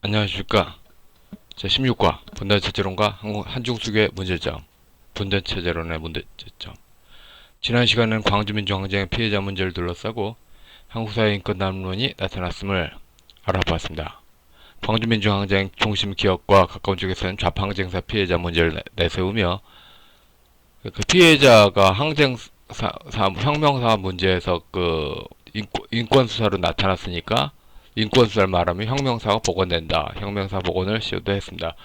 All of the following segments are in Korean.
안녕하십니까. 제16과 분단체제론과 한중수교의 문제점, 분단체제론의 문제점. 지난 시간은 광주민주항쟁의 피해자 문제를 둘러싸고 한국사회 인권 담론이 나타났음을 알아보았습니다. 광주민주항쟁 중심 기억과 가까운 쪽에서는 좌파 항쟁사 피해자 문제를 내세우며 그 피해자가 혁명사 문제에서 인권 수사로 나타났으니까 인권 수사를 말하면 혁명사가 복원된다. 혁명사 복원을 시도했습니다.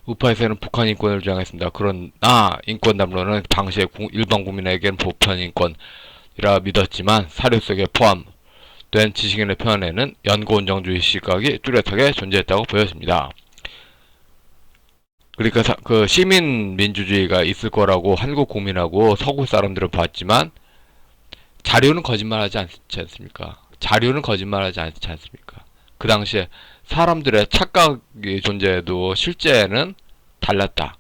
우파에서는 북한 인권을 주장했습니다. 그러나 인권 담론은 당시의 일반 국민에게는 보편 인권이라 믿었지만 사료 속에 포함된 지식인의 편에는 연고운정주의 시각이 뚜렷하게 존재했다고 보여집니다. 그러니까 그 시민 민주주의가 있을 거라고 한국 국민하고 서구 사람들은 봤지만 자료는 거짓말하지 않지 않습니까? 자료는 거짓말하지 않지 않습니까? 그 당시에 사람들의 착각이 존재해도 실제는 달랐다.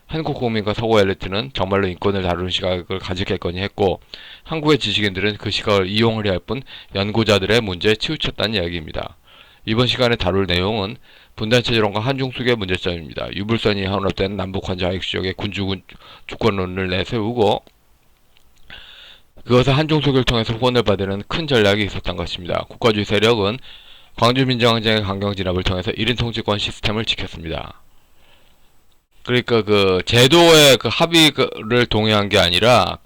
한국 국민과 서구 엘리트는 정말로 인권을 다루는 시각을 가지겠거니 했고 한국의 지식인들은 그 시각을 이용하려 할 뿐 연구자들의 문제에 치우쳤다는 이야기입니다. 이번 시간에 다룰 내용은 분단체제론과 한중수교의 문제점입니다. 유불선이 혼합된 남북한자익주적의 주권론을 내세우고 그것을 한중수교를 통해서 후원을 받으려는 큰 전략이 있었던 것입니다. 국가주의 세력은 광주민주항쟁의 강경 진압을 통해서 1인 통치권 시스템을 지켰습니다. 그러니까 그 제도의 그 합의를 동의한 게 아니라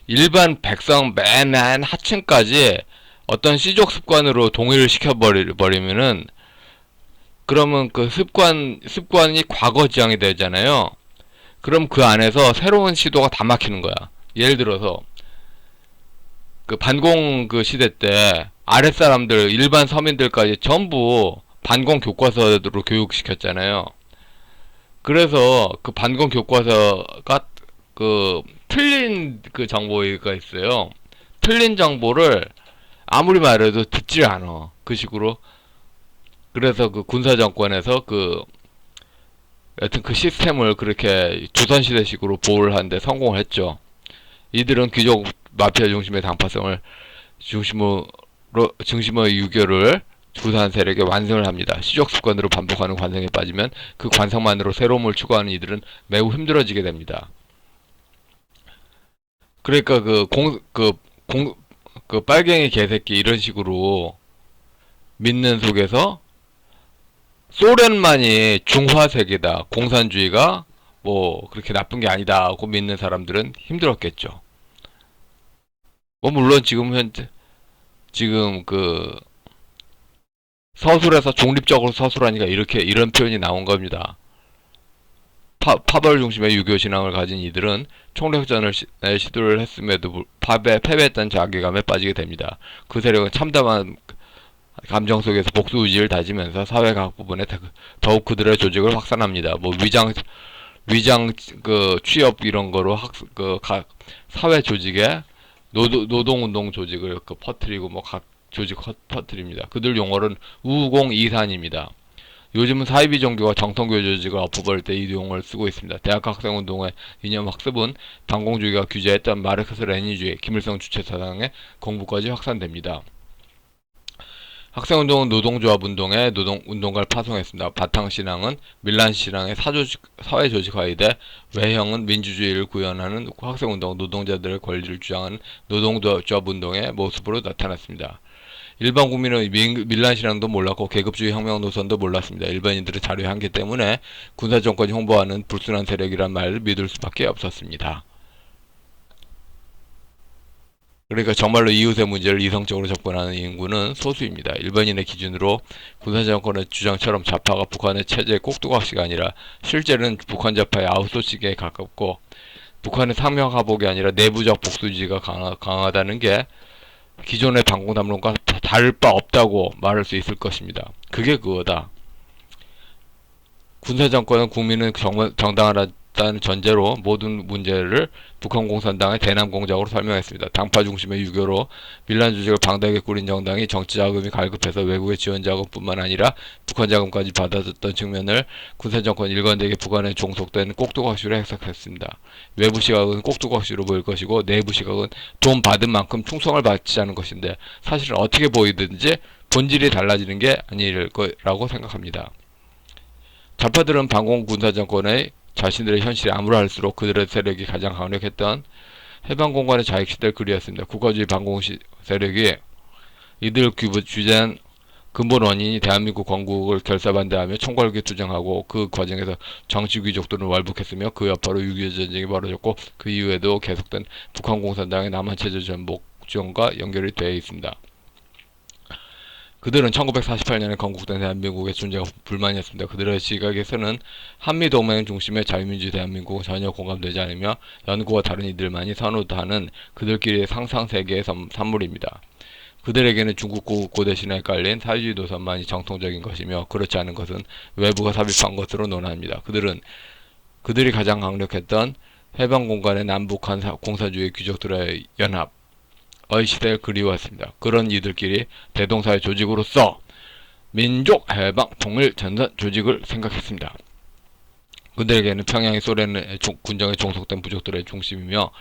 일반 백성 맨 하층까지 어떤 시족 습관으로 동의를 시켜버리면은 그러면 그 습관이 과거 지향이 되잖아요. 그럼 그 안에서 새로운 시도가 다 막히는 거야. 예를 들어서 그 반공 그 시대 때 아랫사람들 일반 서민들까지 전부 반공 교과서로 교육시켰잖아요. 그래서 그 반공 교과서가 그 틀린 그 정보가 있어요. 틀린 정보를 아무리 말해도 듣질 않아. 그 식으로. 그래서 그 군사정권에서 여튼 그 시스템을 그렇게 조선시대식으로 보호를 하는데 성공을 했죠. 이들은 귀족 마피아 중심의 당파성을 중심의 유교를 구사한 세력에 완성을 합니다. 시족 습관으로 반복하는 관성에 빠지면 그 관성만으로 새로움을 추구하는 이들은 매우 힘들어지게 됩니다. 그러니까 그 빨갱이 개새끼 이런 식으로 믿는 속에서 소련만이 중화세계다, 공산주의가 뭐 그렇게 나쁜 게 아니다 하고 믿는 사람들은 힘들었겠죠. 뭐 물론 지금 그 서술에서 중립적으로 서술하니까 이런 표현이 나온 겁니다. 파벌 중심의 유교 신앙을 가진 이들은 총력전을 시도를 했음에도 패배했던 자괴감에 빠지게 됩니다. 그 세력은 참담한 감정 속에서 복수 의지를 다지면서 사회 각 부분에 더욱 그들의 조직을 확산합니다. 뭐 위장 그 취업 이런 거로 각 사회 조직에 노동운동 조직을 퍼뜨리고 뭐 각 조직 퍼뜨립니다. 그들 용어는 우공이산입니다. 요즘은 사이비 종교가 정통교 조직을 엎어버릴 때 이 용어를 쓰고 있습니다. 대학 학생운동의 이념 학습은 반공주의가 규제했던 마르크스 레닌주의, 김일성 주체 사상의 공부까지 확산됩니다. 학생운동은 노동조합 운동에 운동가를 파송했습니다. 바탕신앙은 밀란신앙의 사회조직화에 대해 외형은 민주주의를 구현하는 학생운동, 노동자들의 권리를 주장하는 노동조합 운동의 모습으로 나타났습니다. 일반 국민은 밀란신앙도 몰랐고 계급주의 혁명 노선도 몰랐습니다. 일반인들의 자료의 한계 때문에 군사정권이 홍보하는 불순한 세력이란 말을 믿을 수밖에 없었습니다. 그러니까 정말로 이웃의 문제를 이성적으로 접근하는 인구는 소수입니다. 일반인의 기준으로 군사정권의 주장처럼 좌파가 북한의 체제의 꼭두각시가 아니라 실제는 북한 좌파의 아웃소싱에 가깝고 북한의 상명하복이 아니라 내부적 복수주의가 강하다는 게 기존의 반공담론과 다를 바 없다고 말할 수 있을 것입니다. 그게 그거다. 군사정권은 국민은 정당하다는 전제로 모든 문제를 북한 공산당의 대남 공작으로 설명했습니다. 당파 중심의 유교로 밀란 조직을 방대하게 꾸린 정당이 정치 자금이 갈급해서 외국의 지원 자금뿐만 아니라 북한 자금까지 받아줬던 측면을 군사정권 일관되게 북한에 종속된 꼭두각시로 해석했습니다. 외부 시각은 꼭두각시로 보일 것이고 내부 시각은 돈 받은 만큼 충성을 바치자는 것인데 사실은 어떻게 보이든지 본질이 달라지는 게 아닐 거라고 생각합니다. 좌파들은 반공 군사 정권의 자신들의 현실에 암울할수록 그들의 세력이 가장 강력했던 해방 공간의 자익 시대를 그리웠습니다. 국가주의 반공 세력이 이들 주재한 근본 원인이 대한민국 건국을 결사반대하며 총괄국에 투쟁하고 그 과정에서 정치 귀족들은 월북했으며 그 여파로 6.25 전쟁이 벌어졌고 그 이후에도 계속된 북한 공산당의 남한 체제 전복 지원과 연결이 되어 있습니다. 그들은 1948년에 건국된 대한민국의 존재가 불만이었습니다. 그들의 시각에서는 한미동맹 중심의 자유민주 대한민국은 전혀 공감되지 않으며 연구와 다른 이들만이 선호하는 그들끼리의 상상세계의 산물입니다. 그들에게는 중국 고대 신화에 깔린 사회주의 노선만이 정통적인 것이며 그렇지 않은 것은 외부가 삽입한 것으로 논합니다. 그들이 가장 강력했던 해방 공간의 남북 공산주의 귀족들의 연합의 시대를 그리웠습니다. 그런 이들끼리 대동사회 조직으로서 민족 해방 통일 전선 조직을 생각했습니다. 그들에게는 평양이 소련의 군정에 종속된 부족들의 중심이며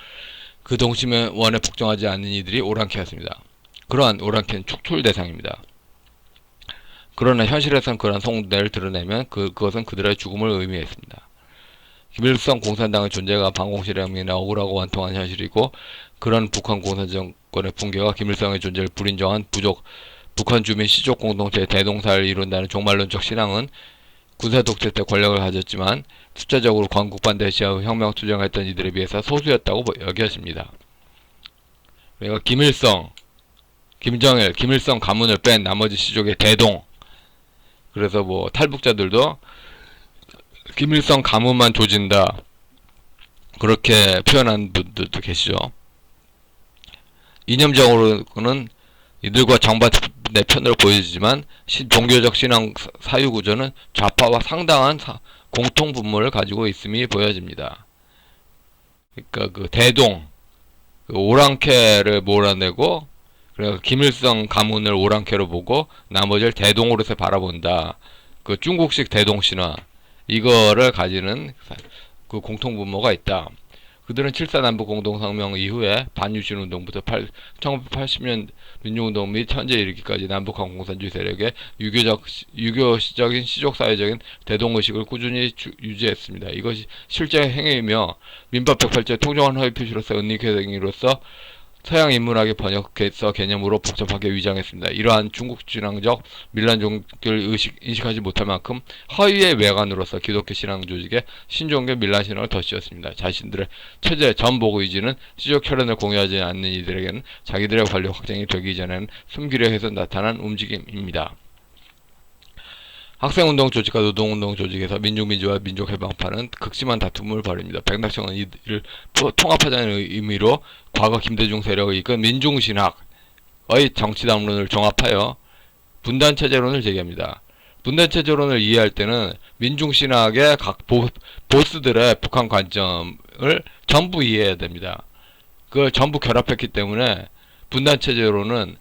그 동심에 원에 복종하지 않는 이들이 오랑캐였습니다. 그러한 오랑캐는 축출 대상입니다. 그러나 현실에서는 그러한 속내를 드러내면 그것은 그들의 죽음을 의미했습니다. 김일성 공산당의 존재가 반공실험이나 억울하고 완통한 현실이고 그런 북한 공산정권의 붕괴가 김일성의 존재를 불인정한 북한 주민 시족 공동체의 대동사를 이룬다는 종말론적 신앙은 군사독재 때 권력을 가졌지만 숫자적으로 건국 반대 시하의 혁명 투쟁했던 이들에 비해서 소수였다고 여겨집니다. 그러니까 김정일, 김일성 가문을 뺀 나머지 시족의 대동. 그래서 뭐 탈북자들도 김일성 가문만 조진다. 그렇게 표현한 분들도 계시죠. 이념적으로는 이들과 정반대 편으로 보여지지만 종교적 신앙 사유 구조는 좌파와 상당한 공통 분모를 가지고 있음이 보여집니다. 그러니까 그 대동, 그 오랑캐를 몰아내고 그래서 김일성 가문을 오랑캐로 보고 나머지를 대동으로서 바라본다. 그 중국식 대동신화 이거를 가지는 그 공통분모가 있다. 그들은 7.4 남북공동성명 이후에 반유신운동부터 1980년 민주운동 및 현재 이르기까지 남북한 공산주의 세력의 유교적인 시족사회적인 대동의식을 꾸준히 유지했습니다. 이것이 실제 행위이며 민법 108조 통정한 허위 표시로서 은닉행위로서 서양 인문학의 번역해서 개념으로 복잡하게 위장했습니다. 이러한 중국 진앙적 밀란 종교를 인식하지 못할 만큼 허위의 외관으로서 기독교 신앙 조직에 신종교 밀란 신앙을 덧씌웠습니다. 자신들의 체제 전복 의지는 시족 혈연을 공유하지 않는 이들에게는 자기들의 권력 확장이 되기 전에는 숨기려 해서 나타난 움직임입니다. 학생운동 조직과 노동운동 조직에서 민중민주화 민족해방파는 극심한 다툼을 벌입니다. 백낙천은 이를 통합하자는 의미로 과거 김대중 세력을 이끈 민중신학의 정치담론을 종합하여 분단체제론을 제기합니다. 분단체제론을 이해할 때는 민중신학의 각 보스들의 북한 관점을 전부 이해해야 됩니다. 그걸 전부 결합했기 때문에 분단체제론은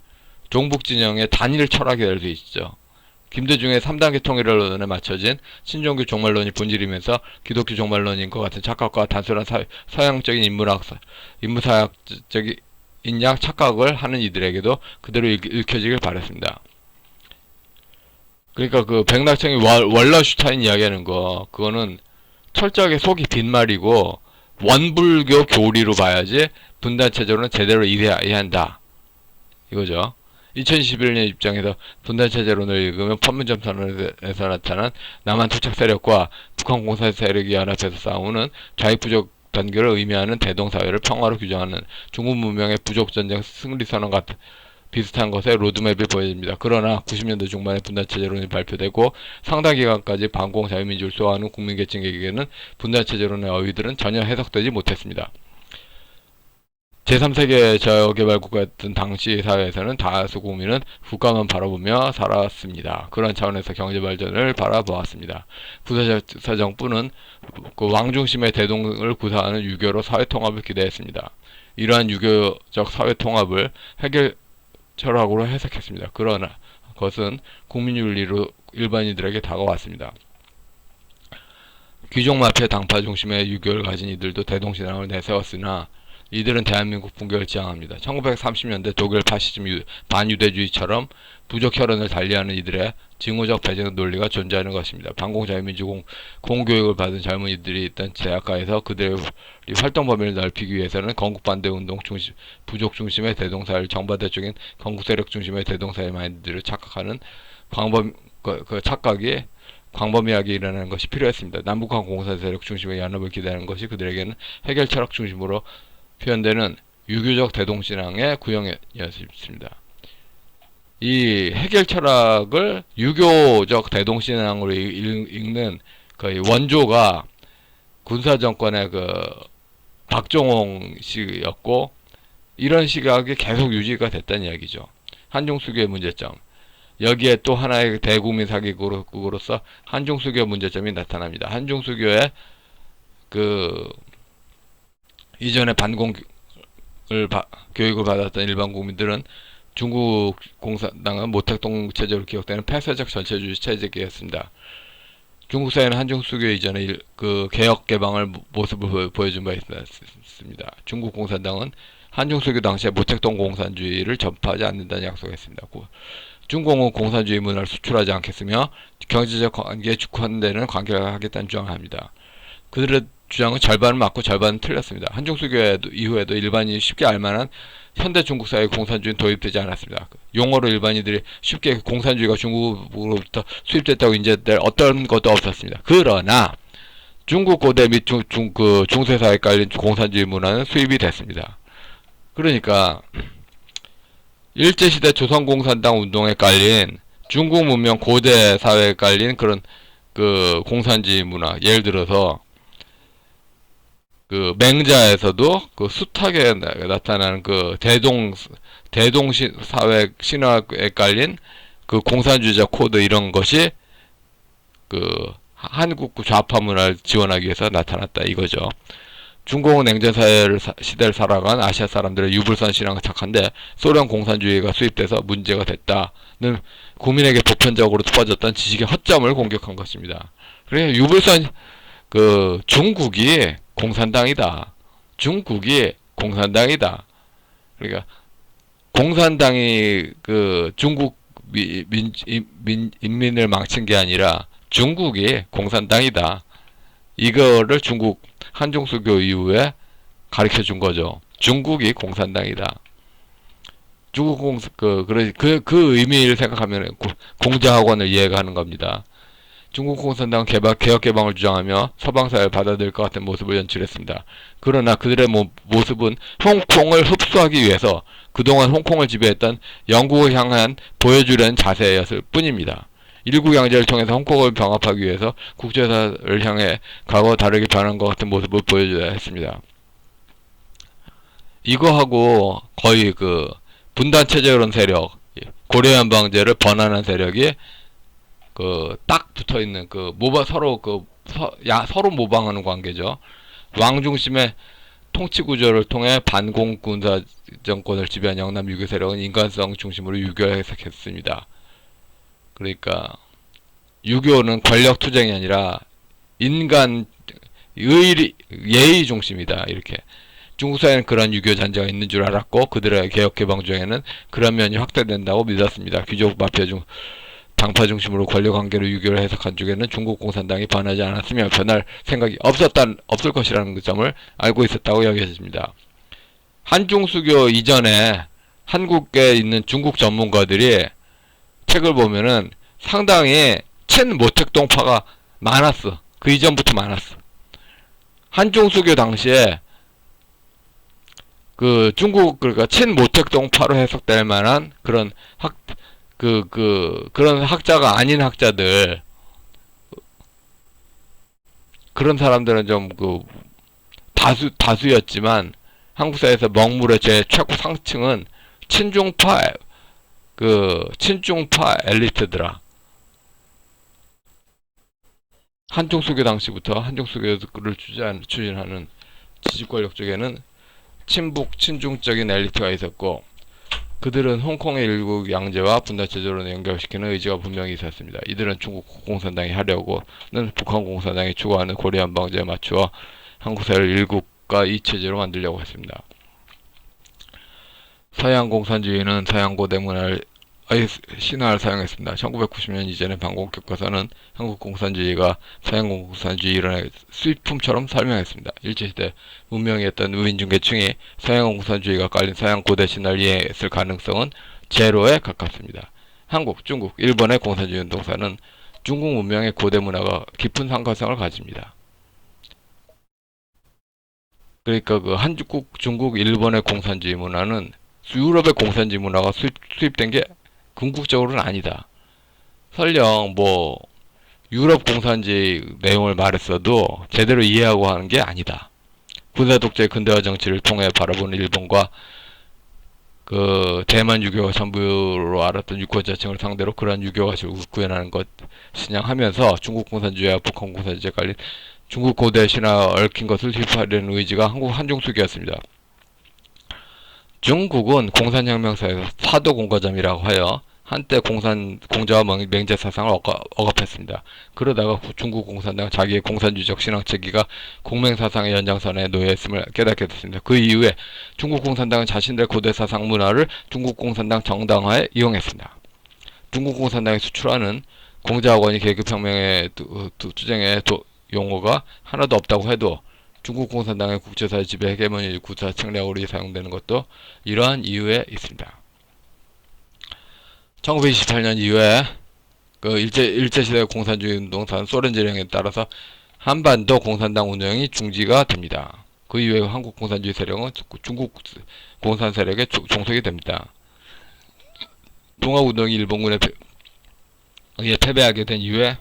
종북진영의 단일 철학이 될 수 있죠. 김대중의 3단계 통일론에 맞춰진 신종교 종말론이 본질이면서 기독교 종말론인 것 같은 착각과 단순한 서양적인 인문사학적인 착각을 하는 이들에게도 그대로 읽혀지길 바랬습니다. 그러니까 그 백낙천이 월러슈타인 이야기하는 거 그거는 철저하게 속이 빈말이고 원불교 교리로 봐야지 분단체제로는 제대로 이해한다. 이거죠. 2011년 입장에서 분단체제론을 읽으면 판문점 선언에서 나타난 남한 토착 세력과 북한 공산 세력이 연합해서 싸우는 좌익부족 단결을 의미하는 대동사회를 평화로 규정하는 중국 문명의 부족전쟁 승리선언 같은 비슷한 것의 로드맵이 보여집니다. 그러나 90년대 중반에 분단체제론이 발표되고 상당 기간까지 반공 자유민주를 수호하는 국민계층에게는 분단체제론의 어휘들은 전혀 해석되지 못했습니다. 제3세계 저개발국가였던 당시 사회에서는 다수 국민은 국가만 바라보며 살았습니다. 그런 차원에서 경제발전을 바라보았습니다. 부사정부는 그 왕중심의 대동을 구사하는 유교로 사회통합을 기대했습니다. 이러한 유교적 사회통합을 해결 철학으로 해석했습니다. 그러나 그것은 국민윤리로 일반인들에게 다가왔습니다. 귀족마피아 당파 중심의 유교를 가진 이들도 대동신앙을 내세웠으나 이들은 대한민국 붕괴를 지향합니다. 1930년대 독일 파시즘 반유대주의처럼 부족 혈연을 달리하는 이들의 징후적 배제 논리가 존재하는 것입니다. 반공자유민주 공교육을 받은 젊은이들이 있던 제약가에서 그들의 활동 범위를 넓히기 위해서는 건국반대 운동 중심, 부족 중심의 대동사를 정반대 쪽인 건국세력 중심의 대동사의 마인드를 착각하는 착각이 광범위하게 일어나는 것이 필요했습니다. 남북한 공산 세력 중심의 연합을 기대하는 것이 그들에게는 해결 철학 중심으로 표현되는 유교적 대동신앙의 구형이었습니다. 이 해결 철학을 유교적 대동신앙으로 읽는 거의 원조가 군사정권의 그 박정홍 씨였고, 이런 시각이 계속 유지가 됐다는 이야기죠. 한중수교의 문제점. 여기에 또 하나의 대국민 사기극으로서 한중수교 문제점이 나타납니다. 한중수교의 그 이전에 교육을 받았던 일반 국민들은 중국 공산당은 모택동 체제로 기억되는 폐쇄적 전체주의 체제였습니다. 중국 사회는 한중수교 이전의 그 개혁 개방을 모습을 보여준 바 있습니다. 중국 공산당은 한중수교 당시에 모택동 공산주의를 전파하지 않는다는 약속했습니다. 중공은 공산주의 문화를 수출하지 않겠으며 경제적 관계에 주권되는 관계를 하겠다는 주장을 합니다. 그들의 주장은 절반은 맞고 절반은 틀렸습니다. 한중수교 이후에도 일반인이 쉽게 알만한 현대 중국 사회에 공산주의는 도입되지 않았습니다. 용어로 일반인들이 쉽게 공산주의가 중국으로부터 수입됐다고 인정될 어떤 것도 없었습니다. 그러나 중국 고대 및 중세사회에 깔린 공산주의 문화는 수입이 됐습니다. 그러니까 일제시대 조선공산당 운동에 깔린 중국 문명 고대 사회에 깔린 그런 그 공산주의 문화, 예를 들어서 그 맹자에서도 그 숱하게 나타나는 그 대동 사회 신화에 깔린 그 공산주의적 코드, 이런 것이 그 한국 좌파 문화를 지원하기 위해서 나타났다 이거죠. 중공은 냉전 시대를 살아간 아시아 사람들의 유불선 신앙을 착한데 소련 공산주의가 수입돼서 문제가 됐다는 국민에게 보편적으로 퍼졌던 지식의 허점을 공격한 것입니다. 그래, 유불선 그 중국이 공산당이다. 중국이 공산당이다. 그러니까 공산당이 그 중국 인민을 망친 게 아니라 중국이 공산당이다. 이거를 중국 한중수교 이후에 가르쳐 준 거죠. 중국이 공산당이다. 중국 그 의미를 생각하면 공자학원을 이해가 하는 겁니다. 중국 공산당은 개혁 개방을 주장하며 서방사회를 받아들일 것 같은 모습을 연출했습니다. 그러나 그들의 모습은 홍콩을 흡수하기 위해서 그동안 홍콩을 지배했던 영국을 향한 보여주려는 자세였을 뿐입니다. 일국양제를 통해서 홍콩을 병합하기 위해서 국제사를 향해 과거와 다르게 변한 것 같은 모습을 보여줘야 했습니다. 이거하고 거의 그 분단체제론 세력, 고려연방제를 번안한 세력이 그 딱 붙어있는 그 서로 모방하는 관계죠. 왕 중심의 통치 구조를 통해 반공 군사 정권을 지배한 영남 유교 세력은 인간성 중심으로 유교를 해석했습니다. 그러니까 유교는 권력 투쟁이 아니라 인간 예의 중심이다. 이렇게 중국 사회는 그런 유교 잔재가 있는 줄 알았고 그들의 개혁 개방 중에는 그런 면이 확대된다고 믿었습니다. 귀족 마피아 당파 중심으로 권력 관계로 유교를 해석한 쪽에는 중국 공산당이 변하지 않았으며 변할 생각이 없을 것이라는 점을 알고 있었다고 여겨집니다. 한중수교 이전에 한국에 있는 중국 전문가들이 책을 보면은 상당히 친모택동파가 많았어. 그 이전부터 많았어. 한중수교 당시에 그 중국 그러니까 친모택동파로 해석될 만한 그런 그런 학자가 아닌 학자들, 그런 사람들은 좀 다수였지만 한국사회에서 먹물의 최고 상층은 친중파 엘리트더라. 한중수교 당시부터 한중수교를 추진하는 지식권력 쪽에는 친중적인 엘리트가 있었고, 그들은 홍콩의 일국 양제와 분단체제로 연결시키는 의지가 분명히 있었습니다. 이들은 중국 공산당이 하려고는 북한 공산당이 추구하는 고려연방제에 맞추어 한국 사회를 일국과 이체제로 만들려고 했습니다. 서양 공산주의는 서양 고대 문화를 신화를 사용했습니다. 1990년 이전의 방공 교과서는 한국 공산주의가 서양 공산주의 일원의 수입품처럼 설명했습니다. 일제시대 문명이었던 우인중계층이 서양 공산주의가 깔린 서양 고대 신화를 이해했을 가능성은 제로에 가깝습니다. 한국, 중국, 일본의 공산주의 운동사는 중국 문명의 고대 문화가 깊은 상관성을 가집니다. 그러니까 그 한국, 중국, 일본의 공산주의 문화는 유럽의 공산주의 문화가 수입된 게 궁극적으로는 아니다. 설령 뭐 유럽 공산주의 내용을 말했어도 제대로 이해하고 하는 게 아니다. 군사 독재 근대화 정치를 통해 바라보는 일본과 그 대만 유교가 전부로 알았던 유권자층을 상대로 그러한 유교 가치를 구현하는 것이냐 하면서 중국 공산주의와 북한 공산주의에 깔린 중국 고대 신화 얽힌 것을 휘파하려는 의지가 한국 한중수기였습니다. 중국은 공산혁명사에서 사도 공과점이라고 하여 한때 공자와 맹제 사상을 억압했습니다. 그러다가 중국 공산당 자기의 공산주의적 신앙체계가 공맹사상의 연장선에 놓여있음을 깨닫게 됐습니다. 그 이후에 중국 공산당은 자신들의 고대 사상 문화를 중국 공산당 정당화에 이용했습니다. 중국 공산당이 수출하는 공자와 권위 계급혁명의 투쟁의 용어가 하나도 없다고 해도 중국 공산당의 국제사회 지배 헤게모니 구사 책략으로 사용되는 것도 이러한 이유에 있습니다. 1928년 이후에 그 일제시대 공산주의 운동사는 소련 지령에 따라서 한반도 공산당 운영이 중지가 됩니다. 그 이후에 한국 공산주의 세력은 중국 공산 세력에 종속이 됩니다. 동아운동이 일본군에 의해 패배하게 된 이후에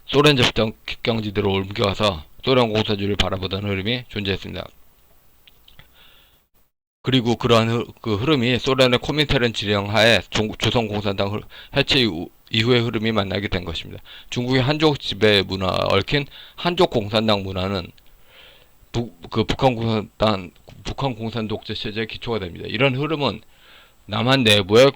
소련 접경 경지대로 옮겨와서 소련 공산주의를 바라보던 흐름이 존재했습니다. 그리고 그러한 그 흐름이 소련의 코민테른 지령하에 조선 공산당 해체 이후의 흐름이 만나게 된 것입니다. 중국의 한족 지배 문화 얽힌 한족 공산당 문화는 북한 공산 독재 체제의 기초가 됩니다. 이런 흐름은 남한 내부의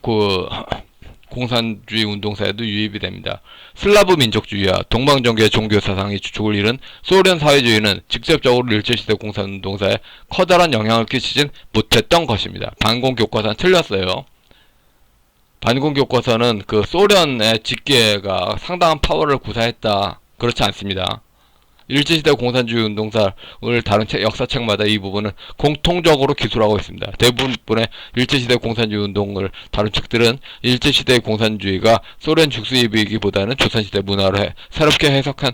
공산주의 운동사에도 유입이 됩니다. 슬라브 민족주의와 동방정교의 종교 사상이 주축을 이룬 소련 사회주의는 직접적으로 일제시대 공산운동사에 커다란 영향을 끼치진 못했던 것입니다. 반공교과서는 틀렸어요. 반공교과서는 그 소련의 직계가 상당한 파워를 구사했다. 그렇지 않습니다. 일제시대 공산주의 운동사를 다룬 역사책마다 이 부분은 공통적으로 기술하고 있습니다. 대부분의 일제시대 공산주의 운동을 다룬 책들은 일제시대의 공산주의가 소련 죽수입이기보다는 조선시대 문화를 새롭게 해석한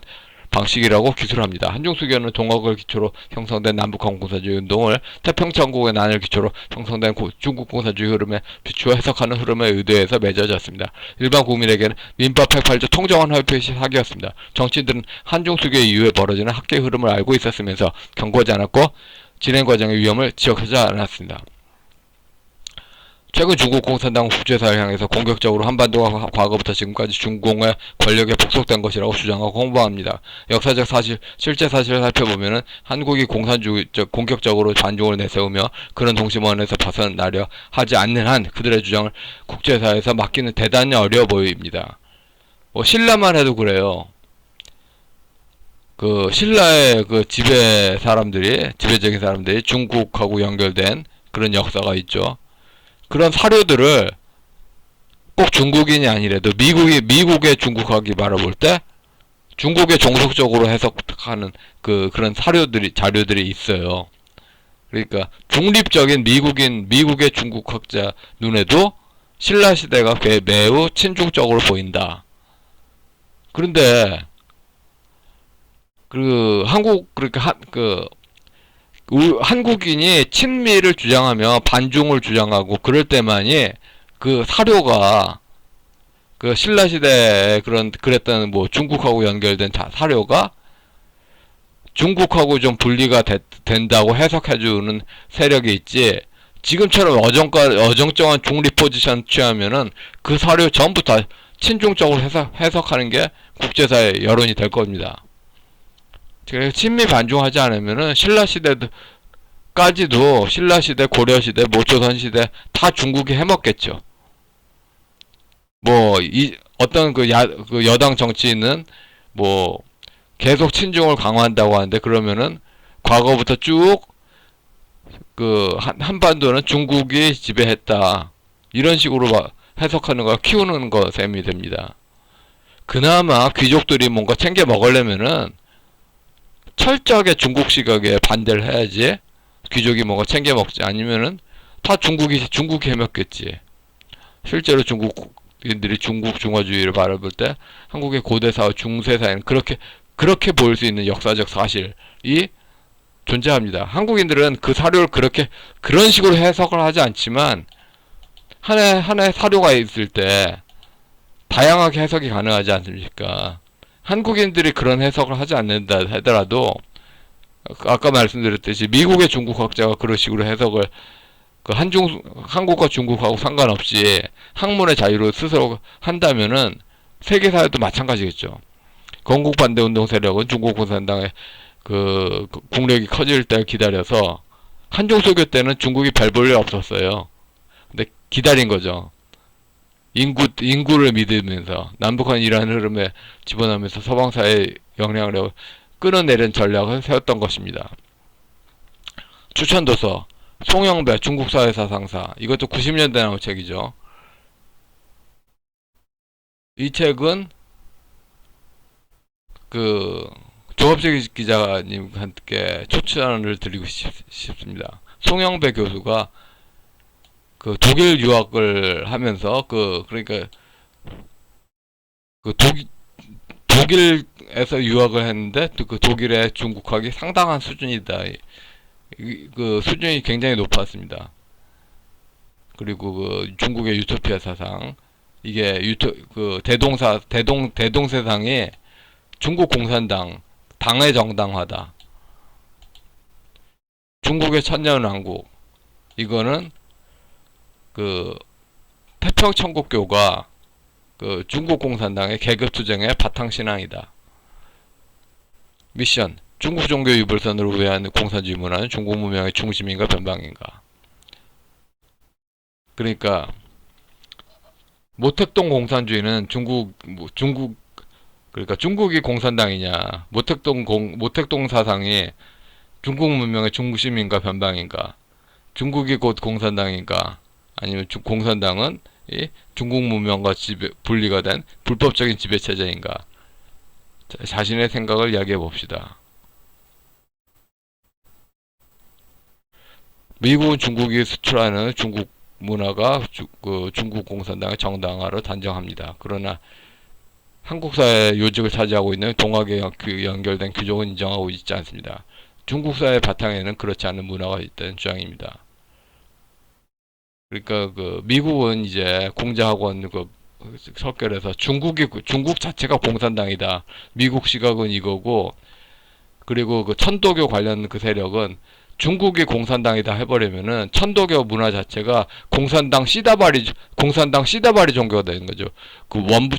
방식이라고 기술합니다. 한중수교는 동학을 기초로 형성된 남북한 공산주의 운동을 태평천국의 난을 기초로 형성된 중국 공산주의 흐름에 비추어 해석하는 흐름에 의도해서 맺어졌습니다. 일반 국민에게는 민법 108조 통정한 화폐 사기였습니다. 정치인들은 한중수교 이후에 벌어지는 학계 흐름을 알고 있었으면서 경고하지 않았고 진행 과정의 위험을 지적하지 않았습니다. 최근 중국 공산당은 국제사회를 향해서 공격적으로 한반도가 과거부터 지금까지 중공의 권력에 복속된 것이라고 주장하고 홍보합니다. 역사적 사실, 실제 사실을 살펴보면 한국이 공산주의적 공격적으로 반중을 내세우며 그런 동심원에서 벗어나려 하지 않는 한 그들의 주장을 국제사회에서 막기는 대단히 어려워 보입니다. 신라만 해도 그래요. 그 신라의 그 지배적인 사람들이 중국하고 연결된 그런 역사가 있죠. 그런 사료들을 꼭 중국인이 아니래도 미국의 중국학이 바라볼 때 중국에 종속적으로 해석하는 그런 자료들이 있어요. 그러니까 중립적인 미국의 중국학자 눈에도 신라시대가 매우 친중적으로 보인다. 그런데 한국인이 친미를 주장하며 반중을 주장하고 그럴 때만이 그 사료가 그 신라시대에 그랬던 중국하고 연결된 사료가 중국하고 좀 분리가 된다고 해석해주는 세력이 있지, 지금처럼 어정쩡한 중립 포지션 취하면은 그 사료 전부 다 친중적으로 해석하는 게 국제사회 여론이 될 겁니다. 친미 반중하지 않으면은 신라시대까지도 신라시대, 고려시대, 조선시대 다 중국이 해먹겠죠. 어떤 여당 정치인은 계속 친중을 강화한다고 하는데, 그러면은 과거부터 쭉 한반도는 중국이 지배했다. 이런 식으로 해석하는 거, 키우는 거 셈이 됩니다. 그나마 귀족들이 뭔가 챙겨 먹으려면은 철저하게 중국 시각에 반대를 해야지. 귀족이 뭔가 챙겨 먹지 아니면은 다 중국이 해먹겠지. 실제로 중국인들이 중국 중화주의를 바라볼 때 한국의 고대사와 중세사에는 그렇게 보일 수 있는 역사적 사실이 존재합니다. 한국인들은 그 사료를 그런 식으로 해석을 하지 않지만 하나의 사료가 있을 때 다양하게 해석이 가능하지 않습니까? 한국인들이 그런 해석을 하지 않는다 하더라도 아까 말씀드렸듯이 미국의 중국학자가 그런 식으로 해석을 한국과 중국하고 상관없이 학문의 자유로 스스로 한다면은 세계사회도 마찬가지겠죠. 건국반대운동 세력은 중국共产党의 국력이 커질 때 기다려서 한중소교 때는 중국이 별 볼 일 없었어요. 근데 기다린 거죠. 인구를 믿으면서 남북한 이란 흐름에 집어넣으면서 서방사회의 영향력을 끌어내린 전략을 세웠던 것입니다. 추천도서 송영배 중국사회사 상사, 이것도 90년대 나온 책이죠. 이 책은 조갑식 기자님께 추천을 드리고 싶습니다. 송영배 교수가 독일 유학을 하면서 그러니까 독일에서 유학을 했는데 그 독일의 중국학이 상당한 수준이다. 수준이 굉장히 높았습니다. 그리고 중국의 유토피아 사상, 이게 대동세상이 중국 공산당 당의 정당화다. 중국의 천년왕국, 이거는 태평천국교가 중국 공산당의 계급투쟁의 바탕신앙이다. 미션: 중국 종교 유불선으로 우회한 공산주의 문화는 중국 문명의 중심인가 변방인가. 그러니까 모택동 공산주의는 그러니까 중국이 공산당이냐, 모택동 사상이 중국 문명의 중심인가 변방인가, 중국이 곧 공산당인가, 아니면 공산당은 중국 문명과 분리가 된 불법적인 지배체제인가. 자신의 생각을 이야기해 봅시다. 미국은 중국이 수출하는 중국 문화가 중국 공산당의 정당화를 단정합니다. 그러나 한국 사회의 요직을 차지하고 있는 동학에 연결된 귀족은 인정하고 있지 않습니다. 중국 사회 바탕에는 그렇지 않은 문화가 있다는 주장입니다. 그러니까 미국은 이제 공자학원 설결해서 중국 자체가 공산당이다. 미국 시각은 이거고, 그리고 천도교 관련 세력은 중국이 공산당이다 해버리면은 천도교 문화 자체가 공산당 시다바리 종교가 되는 거죠.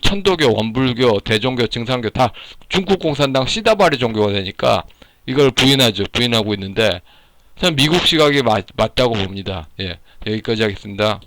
천도교, 원불교, 대종교, 증산교 다 중국 공산당 시다바리 종교가 되니까 이걸 부인하고 있는데, 저는 미국 시각이 맞다고 봅니다. 예, 여기까지 하겠습니다.